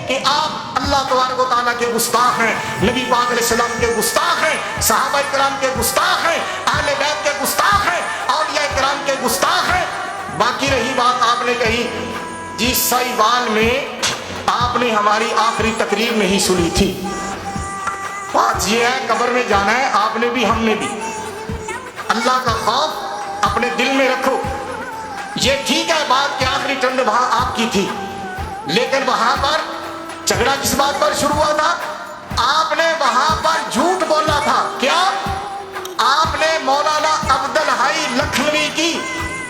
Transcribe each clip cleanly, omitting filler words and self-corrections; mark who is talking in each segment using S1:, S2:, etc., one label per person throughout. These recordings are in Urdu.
S1: کہ آپ اللہ تبارک و تعالیٰ کے گستاخ ہیں، نبی پاک علیہ السلام کے گستاخ ہیں، صحابہ کرام کے گستاخ ہیں، اہل بیت کے گستاخ ہیں، اولیاء کرام کے گستاخ ہیں۔ باقی رہی بات آپ نے کہی جی سائیوال میں آپ نے ہماری آخری تقریر نہیں سنی تھی، بات یہ ہے قبر میں جانا ہے آپ نے بھی ہم نے بھی، اللہ کا خوف اپنے دل میں رکھو۔ یہ ٹھیک ہے بات کہ آخری ٹرن وہاں آپ کی تھی، لیکن وہاں پر جھگڑا کس بات پر شروع ہوا تھا؟ آپ نے وہاں پر جھوٹ بولا تھا۔ کیا؟ آپ نے مولانا عبدالحی لکھنوی کی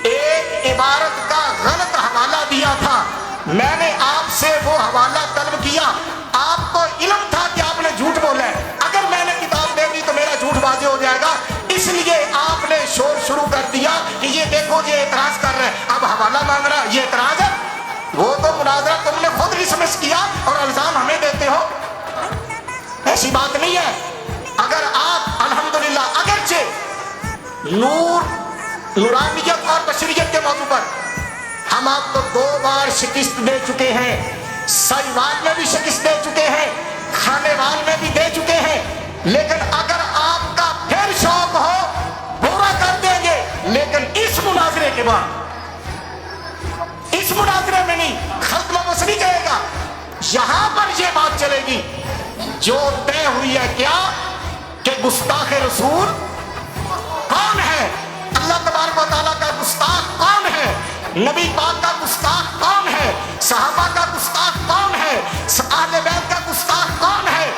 S1: ایک عبارت کا غلط حوالہ دیا تھا، میں نے آپ سے وہ حوالہ طلب کیا، آپ کو علم تھا کہ آپ نے جھوٹ بولا ہے، اگر میں نے کتاب دے دی تو میرا جھوٹ واضح ہو جائے گا، اس لیے آپ نے شور شروع کر دیا کہ یہ دیکھو یہ اعتراض کر رہے ہیں، اب حوالہ مانگ رہا یہ اعتراض ہے؟ وہ تو مناظرہ تم نے خود ڈسمس کیا اور الزام ہمیں دیتے ہو، ایسی بات نہیں ہے۔ اگر آپ الحمدللہ اگرچہ نورانیت اور بشریت کے موضوع پر ہم آپ کو 2 بار شکست دے چکے ہیں، سائیوال میں بھی شکست دے چکے ہیں، کھانے وال میں بھی دے چکے ہیں، لیکن اگر آپ کا پھر شوق ہو پورا کر دیں گے، لیکن اس مناظرے کے بعد، اس مناظرے میں نہیں، خلق و بس نہیں کہے گا، یہاں پر یہ بات چلے گی جو طے ہوئی ہے کیا کہ گستاخ رسول کون ہے، اللہ تبارک و تعالیٰ کا گستاخ کون ہے، نبی پاک کا گستاخ کون ہے، صحابہ کا گستاخ کون ہے، اہل بیت کا گستاخ کون ہے،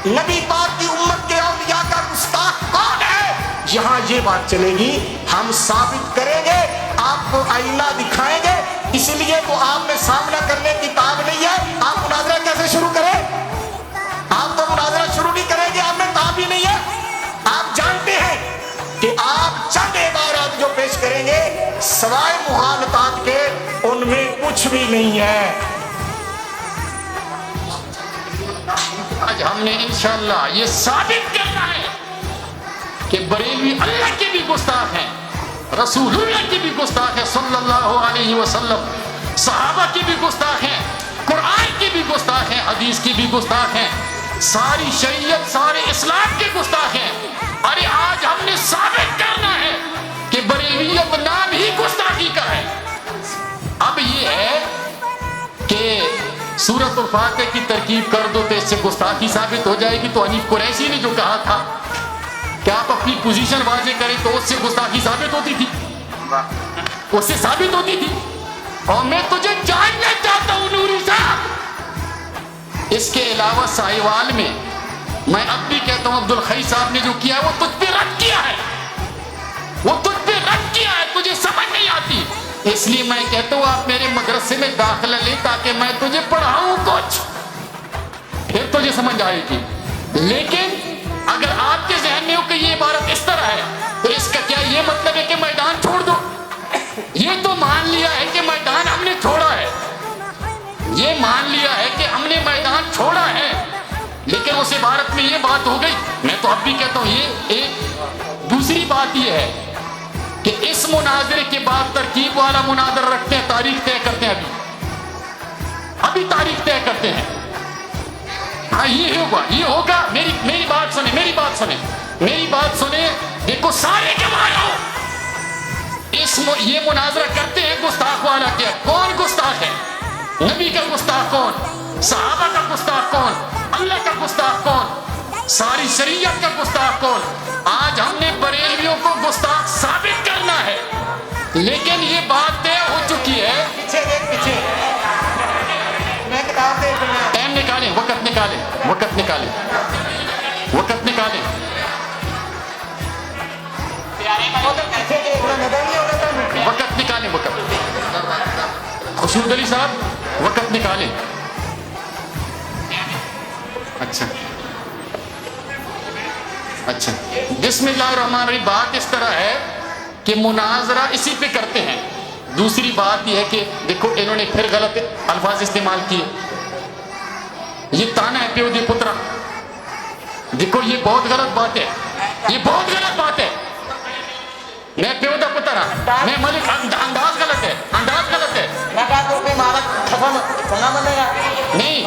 S1: نبی پاک کی امت کے اولیاء کا گستاخ کون ہے، یہاں یہ بات چلے گی، ہم ثابت کریں گے، آپ کو آئینہ دکھائیں گے، اس لیے تو آپ میں سامنا کرنے کی تاب نہیں ہے، آپ مناظرہ کیسے شروع کریں؟ آپ تو مناظرہ شروع نہیں کریں گے، آپ میں تاب ہی نہیں ہے۔ آپ جانتے ہیں کہ آپ چند عبارات جو پیش کریں گے سوائے مغالطات کے ان میں کچھ بھی نہیں ہے۔
S2: آج ہم نے انشاءاللہ یہ ثابت کرنا ہے کہ بریلوی اللہ کے بھی گستاخ ہیں، رسول اللہ کی بھی گستاخ ہے صلی اللہ علیہ وسلم، صحابہ کی بھی گستاخ ہیں، قرآن کی بھی گستاخ ہیں، حدیث کی بھی گستاخ ہیں، ساری شریعت سارے اسلام کے گستاخ ہیں۔ ارے آج ہم نے ثابت کرنا ہے کہ بریلویت نام ہی گستاخی کا ہے۔ اب یہ ہے کہ سورۃ الفاتحہ کی ترکیب کر دو تو اس سے گستاخی ثابت ہو جائے گی، تو حنیف قریشی نے جو کہا تھا کہ آپ اپنی پوزیشن واضح کریں تو اس سے گستاخی ثابت ہوتی تھی، اس سے ثابت ہوتی تھی۔ اور میں تجھے جاننا چاہتا ہوں نوری صاحب، اس کے علاوہ سائیوال میں میں اب بھی کہتا ہوں عبدالحی صاحب نے جو کیا ہے وہ تجھ پہ رد کیا ہے، وہ تجھ پہ رد کیا ہے، تجھے سمجھ نہیں آتی، اس لیے میں کہتا ہوں آپ میرے مدرسے میں داخلہ لیں تاکہ میں تجھے پڑھاؤں کچھ، پھر تجھے سمجھ آئے گی۔ لیکن اگر آپ کے ذہن میں ہو کہ یہ عبارت اس طرح ہے تو اس کا کیا یہ مطلب ہے کہ میدان چھوڑ دو؟ یہ تو مان لیا ہے کہ میدان ہم نے چھوڑا ہے، یہ مان لیا ہے کہ ہم نے میدان چھوڑا ہے، لیکن اس عبارت میں یہ بات ہو گئی۔ میں تو اب بھی کہتا ہوں یہ ایک دوسری بات یہ ہے کہ اس مناظرے کے بعد ترکیب والا مناظر رکھتے ہیں، تاریخ طے کرتے ہیں، ابھی تاریخ طے کرتے ہیں۔ ہاں یہ ہوگا، میری بات سنیں، میری بات سنیں، دیکھو سارے گواہ یہ مناظرہ کرتے ہیں گستاخ والا کیا، کون گستاخ ہے؟ نبی کا گستاخ کون، صحابہ کا گستاخ کون، اللہ کا گستاخ کون، ساری شریعت کا گستاخ کون؟ آج ہم نے بریلویوں کو گستاخ ثابت کرنا ہے، لیکن یہ بات طے ہو چکی ہے۔ ٹائم نکالیں، وقت نکالیں، وقت نکالیں، وقت نکالیں۔ وقت نکالیں، وقت۔ خشود علی صاحب وقت نکالیں۔ اچھا بسم اللہ الرحمن الرحیم۔ بات اس طرح ہے کہ مناظرہ اسی پہ کرتے ہیں۔ دوسری بات یہ ہے کہ دیکھو انہوں نے پھر غلط الفاظ استعمال کیے، یہ تانا ہے پیو دی پترا، دیکھو یہ بہت غلط بات ہے، یہ بہت غلط بات ہے۔ میں پیو دا پترا، میں ملک، انداز غلط ہے، انداز غلط ہے۔ نہیں